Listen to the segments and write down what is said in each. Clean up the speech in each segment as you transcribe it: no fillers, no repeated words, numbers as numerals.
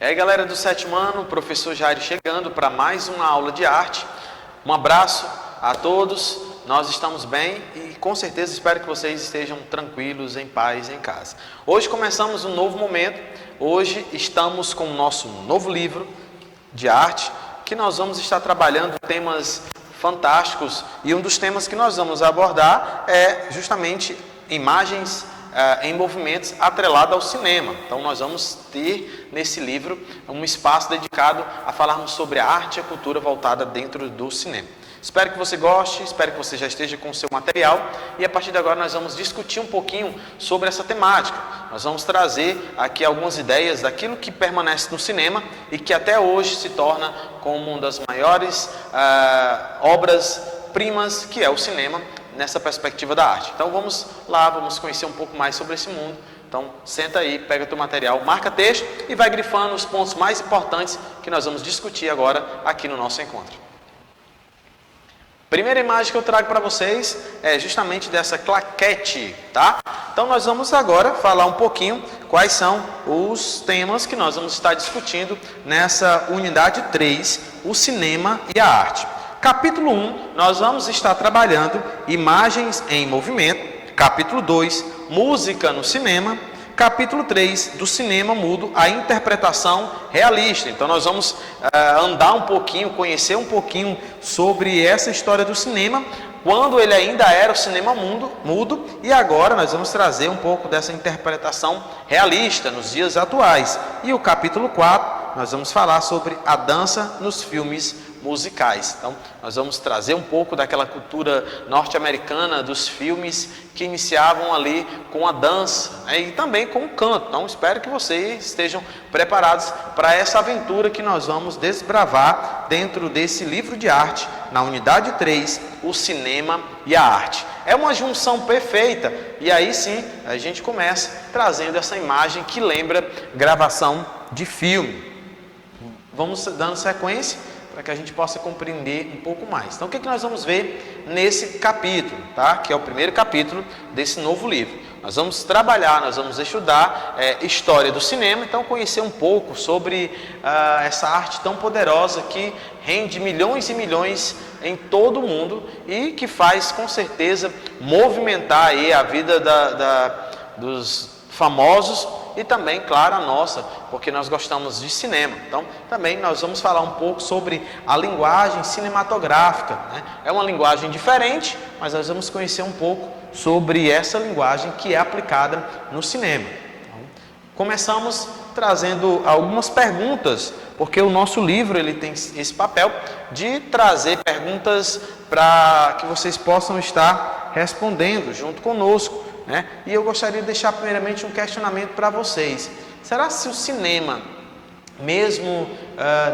E aí, galera do sétimo ano, o professor Jair chegando para mais uma aula de arte. Um abraço a todos, nós estamos bem e com certeza espero que vocês estejam tranquilos, em paz, em casa. Hoje começamos um novo momento, hoje estamos com o nosso novo livro de arte, que nós vamos estar trabalhando temas fantásticos e um dos temas que nós vamos abordar é justamente imagens em movimentos atrelado ao cinema. Então nós vamos ter nesse livro um espaço dedicado a falarmos sobre a arte e a cultura voltada dentro do cinema. Espero que você goste, espero que você já esteja com o seu material e a partir de agora nós vamos discutir um pouquinho sobre essa temática. Nós vamos trazer aqui algumas ideias daquilo que permanece no cinema e que até hoje se torna como uma das maiores obras-primas que é o cinema, nessa perspectiva da arte. Então vamos lá, vamos conhecer um pouco mais sobre esse mundo. Então senta aí, pega teu material, marca texto e vai grifando os pontos mais importantes que nós vamos discutir agora aqui no nosso encontro. Primeira imagem que eu trago para vocês é justamente dessa claquete, tá? Então nós vamos agora falar um pouquinho quais são os temas que nós vamos estar discutindo nessa unidade 3, o cinema e a arte. Capítulo 1, nós vamos estar trabalhando imagens em movimento. Capítulo 2, música no cinema. Capítulo 3, do cinema mudo, a interpretação realista. Então nós vamos andar um pouquinho, conhecer um pouquinho sobre essa história do cinema, quando ele ainda era o cinema mudo, e agora nós vamos trazer um pouco dessa interpretação realista nos dias atuais. E o capítulo 4, nós vamos falar sobre a dança nos filmes musicais. Então, nós vamos trazer um pouco daquela cultura norte-americana dos filmes que iniciavam ali com a dança, né, e também com o canto. Então, espero que vocês estejam preparados para essa aventura que nós vamos desbravar dentro desse livro de arte, na unidade 3, o cinema e a arte. É uma junção perfeita e aí sim a gente começa trazendo essa imagem que lembra gravação de filme. Vamos dando sequência para que a gente possa compreender um pouco mais. Então, o que nós vamos ver nesse capítulo, tá? Que é o primeiro capítulo desse novo livro. Nós vamos trabalhar, nós vamos estudar história do cinema, então conhecer um pouco sobre essa arte tão poderosa que rende milhões e milhões em todo o mundo e que faz, com certeza, movimentar aí a vida dos famosos e também, claro, a nossa, porque nós gostamos de cinema. Então, também nós vamos falar um pouco sobre a linguagem cinematográfica, né? É uma linguagem diferente, mas nós vamos conhecer um pouco sobre essa linguagem que é aplicada no cinema. Então, começamos trazendo algumas perguntas, porque o nosso livro ele tem esse papel de trazer perguntas para que vocês possam estar respondendo junto conosco, né? E eu gostaria de deixar primeiramente um questionamento para vocês. Será se o cinema, mesmo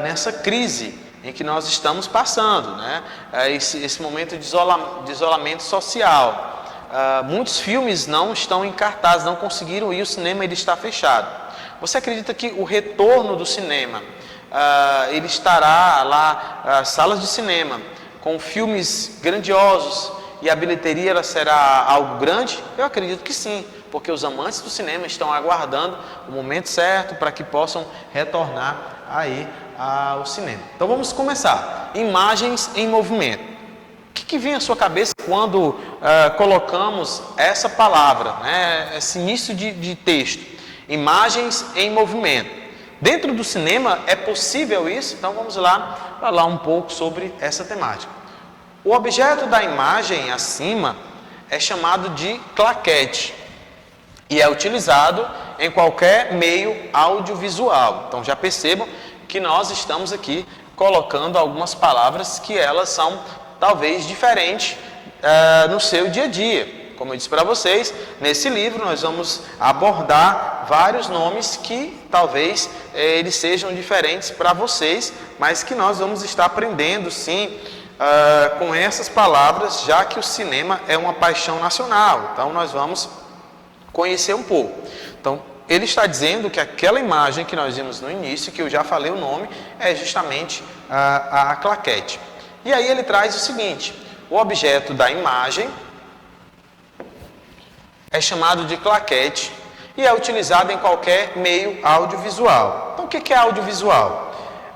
nessa crise em que nós estamos passando, né? Esse momento de isolamento social, muitos filmes não estão em cartaz, não conseguiram ir, o cinema ele está fechado. Você acredita que o retorno do cinema, ele estará lá, salas de cinema, com filmes grandiosos, e a bilheteria ela será algo grande? Eu acredito que sim, porque os amantes do cinema estão aguardando o momento certo para que possam retornar aí ao cinema. Então vamos começar. Imagens em movimento. O que vem à sua cabeça quando colocamos essa palavra, né, esse início de texto? Imagens em movimento. Dentro do cinema é possível isso? Então vamos lá falar um pouco sobre essa temática. O objeto da imagem acima é chamado de claquete e é utilizado em qualquer meio audiovisual. Então já percebam que nós estamos aqui colocando algumas palavras que elas são talvez diferentes no seu dia a dia. Como eu disse para vocês, nesse livro nós vamos abordar vários nomes que talvez eles sejam diferentes para vocês, mas que nós vamos estar aprendendo sim, com essas palavras, já que o cinema é uma paixão nacional. Então nós vamos conhecer um pouco. Então ele está dizendo que aquela imagem que nós vimos no início, que eu já falei o nome, é justamente a claquete. E aí ele traz o seguinte: o objeto da imagem é chamado de claquete e é utilizado em qualquer meio audiovisual. Então, o que é audiovisual?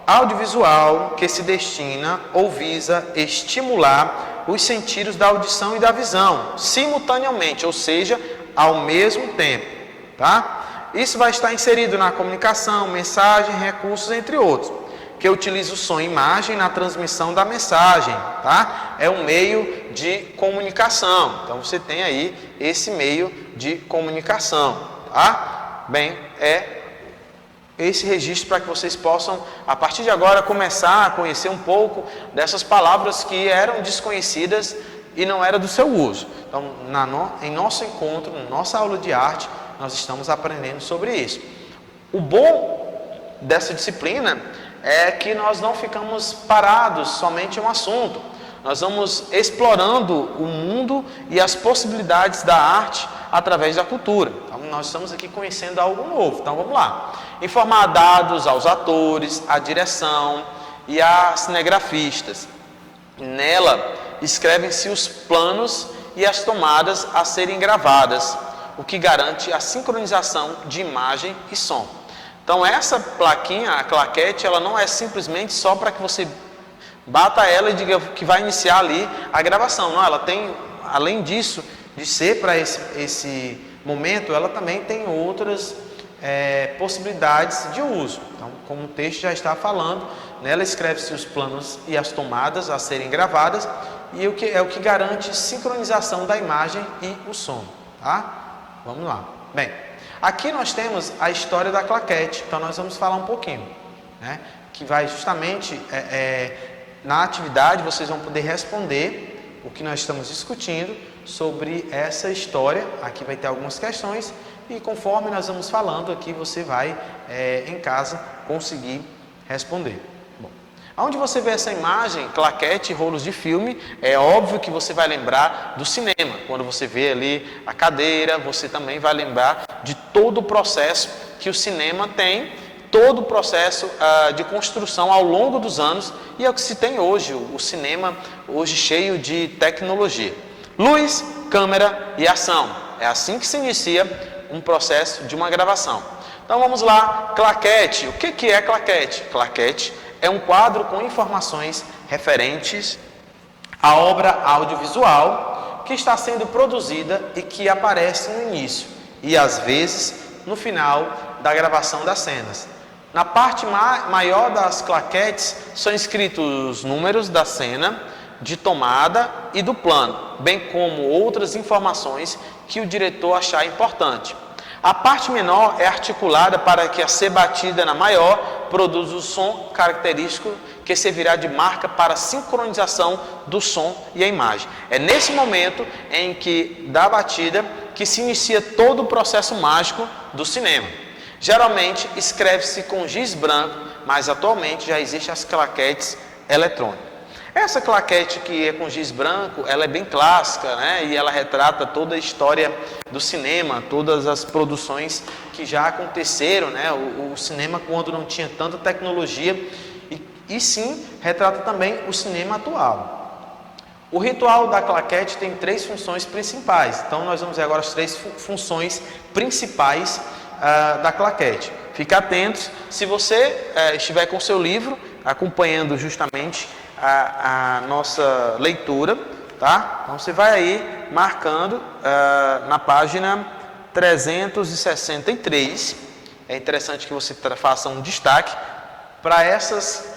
Audiovisual que se destina ou visa estimular os sentidos da audição e da visão, simultaneamente, ou seja, ao mesmo tempo, tá? Isso vai estar inserido na comunicação, mensagem, recursos, entre outros, que utiliza o som e imagem na transmissão da mensagem, tá? É um meio de comunicação, então você tem aí esse meio de comunicação, tá? Bem, é esse registro para que vocês possam, a partir de agora, começar a conhecer um pouco dessas palavras que eram desconhecidas e não era do seu uso. Então, em nosso encontro, na nossa aula de arte, nós estamos aprendendo sobre isso. O bom dessa disciplina é que nós não ficamos parados somente em um assunto. Nós vamos explorando o mundo e as possibilidades da arte através da cultura. Então, nós estamos aqui conhecendo algo novo. Então, vamos lá. Informar dados aos atores, à direção e a cinegrafistas. Nela, escrevem-se os planos e as tomadas a serem gravadas, o que garante a sincronização de imagem e som. Então, essa plaquinha, a claquete, ela não é simplesmente só para que você bata ela e diga que vai iniciar ali a gravação. Não, ela tem, além disso, de ser para esse momento, ela também tem outras possibilidades de uso. Então, como o texto já está falando, nela escreve-se os planos e as tomadas a serem gravadas, e o que garante sincronização da imagem e o som. Tá? Vamos lá. Bem, aqui nós temos a história da claquete, então nós vamos falar um pouquinho, né? Que vai justamente, na atividade, vocês vão poder responder o que nós estamos discutindo sobre essa história. Aqui vai ter algumas questões e conforme nós vamos falando aqui, você vai, em casa, conseguir responder. Bom, onde você vê essa imagem, claquete, rolos de filme, é óbvio que você vai lembrar do cinema. Quando você vê ali a cadeira, você também vai lembrar de todo o processo que o cinema tem, todo o processo de construção ao longo dos anos, e é o que se tem hoje, o cinema hoje cheio de tecnologia. Luz, câmera e ação. É assim que se inicia um processo de uma gravação. Então vamos lá, claquete. O que é claquete? Claquete é um quadro com informações referentes à obra audiovisual que está sendo produzida e que aparece no início e às vezes no final da gravação das cenas. Na parte maior das claquetes são escritos os números da cena, de tomada e do plano, bem como outras informações que o diretor achar importante. A parte menor é articulada para que, a ser batida na maior, produza o som característico que servirá de marca para a sincronização do som e a imagem. É nesse momento em que, da batida, que se inicia todo o processo mágico do cinema. Geralmente escreve-se com giz branco, mas atualmente já existem as claquetes eletrônicas. Essa claquete que é com giz branco, ela é bem clássica, né? E ela retrata toda a história do cinema, todas as produções que já aconteceram, né? O cinema quando não tinha tanta tecnologia e sim retrata também o cinema atual. O ritual da claquete tem 3 funções principais. Então nós vamos ver agora as 3 funções principais da claquete. Fique atentos, se você estiver com o seu livro acompanhando justamente a nossa leitura, tá? Então você vai aí marcando na página 363. É interessante que você faça um destaque para esses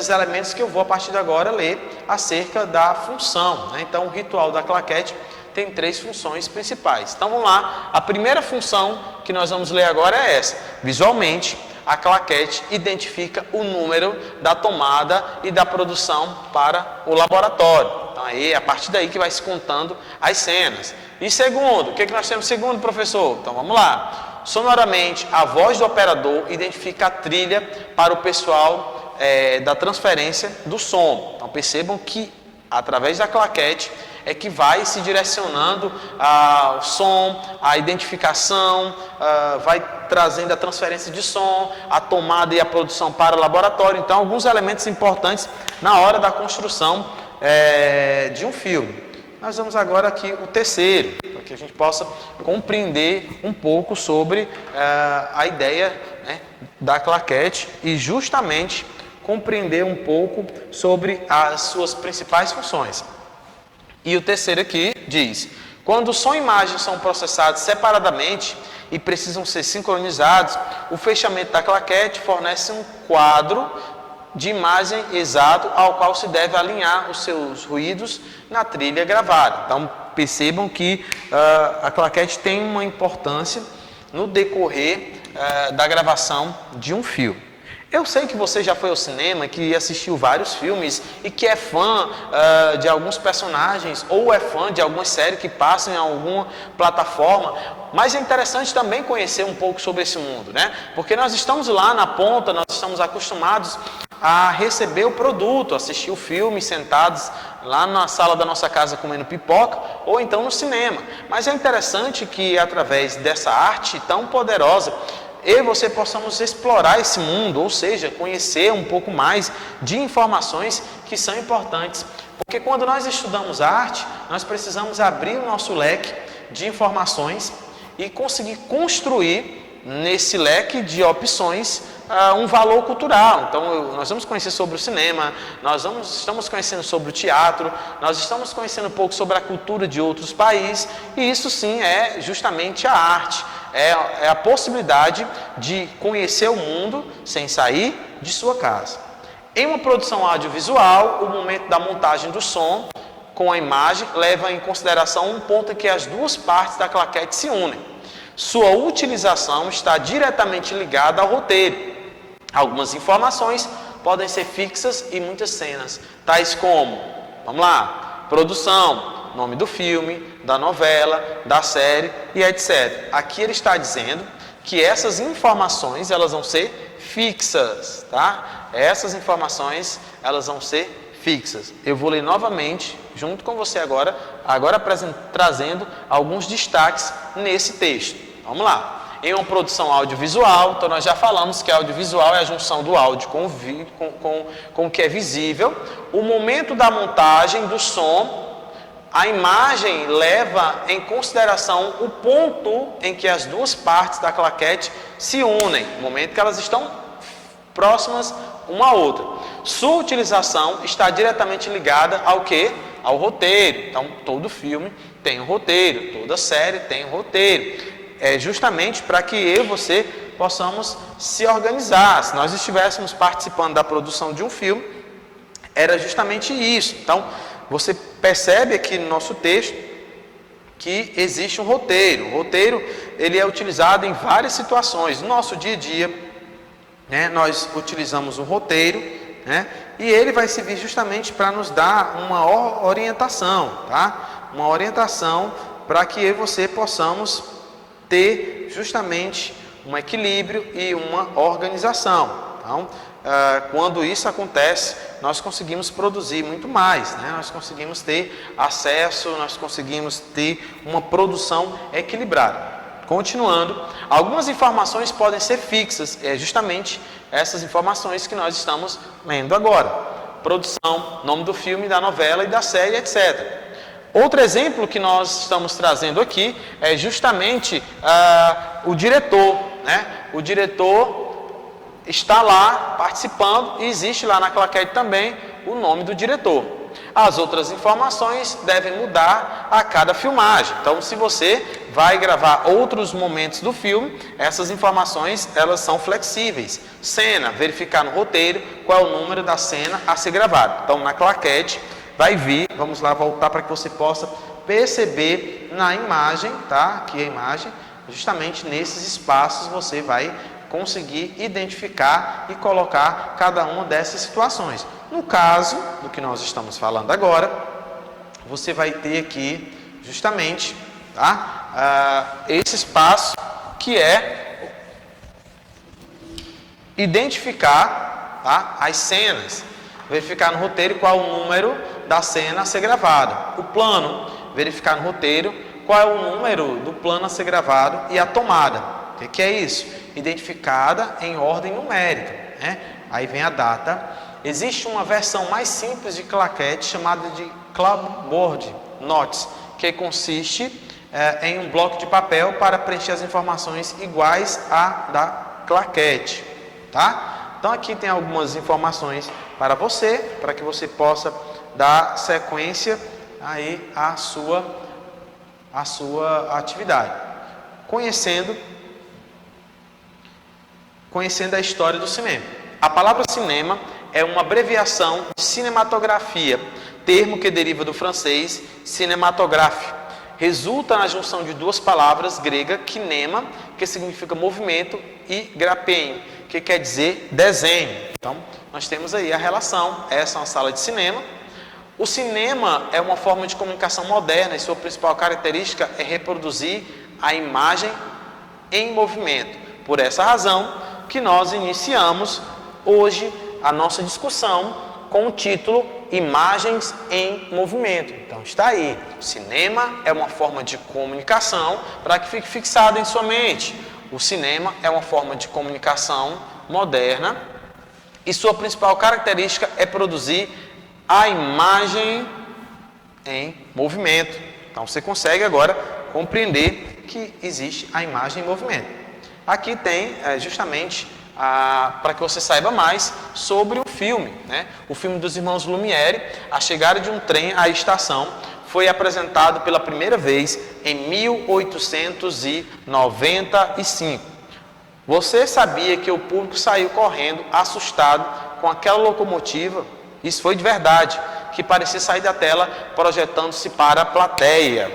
elementos que eu vou a partir de agora ler acerca da função, né? Então o ritual da claquete tem 3 funções principais. Então vamos lá, a primeira função que nós vamos ler agora é essa. Visualmente, a claquete identifica o número da tomada e da produção para o laboratório. Então aí é a partir daí que vai se contando as cenas. E segundo, o que nós temos segundo, professor? Então vamos lá. Sonoramente, a voz do operador identifica a trilha para o pessoal da transferência do som. Então percebam que através da claquete é que vai se direcionando ao som, a identificação, vai trazendo a transferência de som, a tomada e a produção para o laboratório. Então, alguns elementos importantes na hora da construção de um filme. Nós vamos agora aqui o terceiro. que a gente possa compreender um pouco sobre a ideia, né, da claquete e justamente compreender um pouco sobre as suas principais funções. E o terceiro aqui diz: quando som e imagem são processados separadamente e precisam ser sincronizados, o fechamento da claquete fornece um quadro de imagem exato ao qual se deve alinhar os seus ruídos na trilha gravada. Então percebam que a claquete tem uma importância no decorrer da gravação de um filme. Eu sei que você já foi ao cinema, que assistiu vários filmes e que é fã de alguns personagens ou é fã de alguma série que passa em alguma plataforma, mas é interessante também conhecer um pouco sobre esse mundo, né? Porque nós estamos lá na ponta, nós estamos acostumados a receber o produto, assistir o filme sentados lá na sala da nossa casa comendo pipoca ou então no cinema. Mas é interessante que através dessa arte tão poderosa, eu e você possamos explorar esse mundo, ou seja, conhecer um pouco mais de informações que são importantes. Porque quando nós estudamos arte, nós precisamos abrir o nosso leque de informações e conseguir construir nesse leque de opções um valor cultural. Então, nós vamos conhecer sobre o cinema, estamos conhecendo sobre o teatro, nós estamos conhecendo um pouco sobre a cultura de outros países, e isso sim é justamente a arte, é a possibilidade de conhecer o mundo sem sair de sua casa. Em uma produção audiovisual, o momento da montagem do som com a imagem leva em consideração um ponto em que as duas partes da claquete se unem. Sua utilização está diretamente ligada ao roteiro. Algumas informações podem ser fixas e muitas cenas, tais como, vamos lá, produção, nome do filme, da novela, da série e etc. Aqui ele está dizendo que essas informações elas vão ser fixas, tá? Essas informações elas vão ser fixas. Eu vou ler novamente junto com você agora trazendo alguns destaques nesse texto. Vamos lá. Em uma produção audiovisual, então nós já falamos que audiovisual é a junção do áudio com o que é visível. O momento da montagem do som, a imagem leva em consideração o ponto em que as duas partes da claquete se unem, no momento que elas estão próximas uma à outra. Sua utilização está diretamente ligada ao quê? Ao roteiro. Então, todo filme tem um roteiro, toda série tem um roteiro. É justamente para que eu e você possamos se organizar. Se nós estivéssemos participando da produção de um filme, era justamente isso. Então, você percebe aqui no nosso texto que existe um roteiro. O roteiro ele é utilizado em várias situações. No nosso dia a dia, né, nós utilizamos um roteiro, né, e ele vai servir justamente para nos dar uma orientação, tá? Uma orientação para que eu e você possamos ter justamente um equilíbrio e uma organização. Então, quando isso acontece, nós conseguimos produzir muito mais, né? Nós conseguimos ter acesso, nós conseguimos ter uma produção equilibrada. Continuando, algumas informações podem ser fixas, é justamente essas informações que nós estamos lendo agora. Produção, nome do filme, da novela e da série, etc. Outro exemplo que nós estamos trazendo aqui é justamente o diretor, né? O diretor está lá participando e existe lá na claquete também o nome do diretor. As outras informações devem mudar a cada filmagem. Então, se você vai gravar outros momentos do filme, essas informações elas são flexíveis. Cena, verificar no roteiro qual é o número da cena a ser gravada. Então, na claquete vai vir, vamos lá voltar para que você possa perceber na imagem, tá? Aqui a imagem, justamente nesses espaços você vai conseguir identificar e colocar cada uma dessas situações. No caso do que nós estamos falando agora, você vai ter aqui justamente, tá? Esse espaço que é identificar, tá? As cenas, verificar no roteiro qual o número da cena a ser gravada. O plano, verificar no roteiro qual é o número do plano a ser gravado e a tomada. O que é isso? Identificada em ordem numérica, né? Aí vem a data. Existe uma versão mais simples de claquete chamada de clapboard notes, que consiste em um bloco de papel para preencher as informações iguais à da claquete, tá? Então aqui tem algumas informações para você, para que você possa dar sequência aí à sua atividade. Conhecendo a história do cinema. A palavra cinema é uma abreviação de cinematografia, termo que deriva do francês cinematographe. Resulta na junção de duas palavras gregas, kinema, que significa movimento, e grapein, que quer dizer desenho. Então, nós temos aí a relação. Essa é uma sala de cinema. O cinema é uma forma de comunicação moderna e sua principal característica é reproduzir a imagem em movimento. Por essa razão que nós iniciamos hoje a nossa discussão com o título Imagens em Movimento. Então está aí, o cinema é uma forma de comunicação, para que fique fixado em sua mente. O cinema é uma forma de comunicação moderna e sua principal característica é produzir a imagem em movimento. Então você consegue agora compreender que existe a imagem em movimento. Aqui tem justamente para que você saiba mais sobre o filme, né? O filme dos irmãos Lumière, A Chegada de um Trem à Estação, foi apresentado pela primeira vez em 1895. Você sabia que o público saiu correndo, assustado, com aquela locomotiva? Isso foi de verdade, que parecia sair da tela projetando-se para a plateia.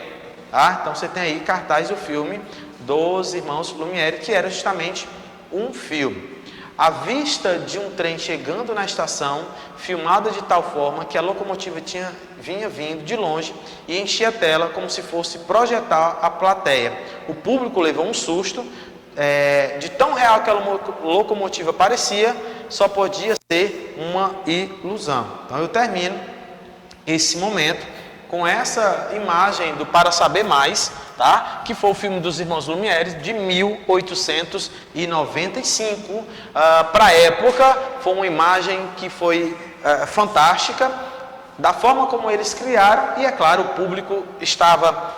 Tá? Então você tem aí cartaz do filme dos irmãos Lumière, que era justamente um filme. A vista de um trem chegando na estação, filmada de tal forma que a locomotiva vinha vindo de longe e enchia a tela como se fosse projetar a plateia. O público levou um susto, de tão real que a locomotiva parecia, só podia ser uma ilusão. Então eu termino esse momento com essa imagem do Para Saber Mais, tá? Que foi o filme dos irmãos Lumière de 1895. Para a época, foi uma imagem que foi fantástica, da forma como eles criaram, e é claro, o público estava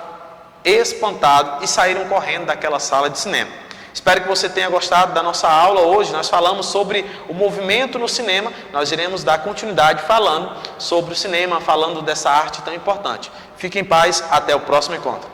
espantado e saíram correndo daquela sala de cinema. Espero que você tenha gostado da nossa aula hoje. Nós falamos sobre o movimento no cinema. Nós iremos dar continuidade falando sobre o cinema, falando dessa arte tão importante. Fique em paz, até o próximo encontro.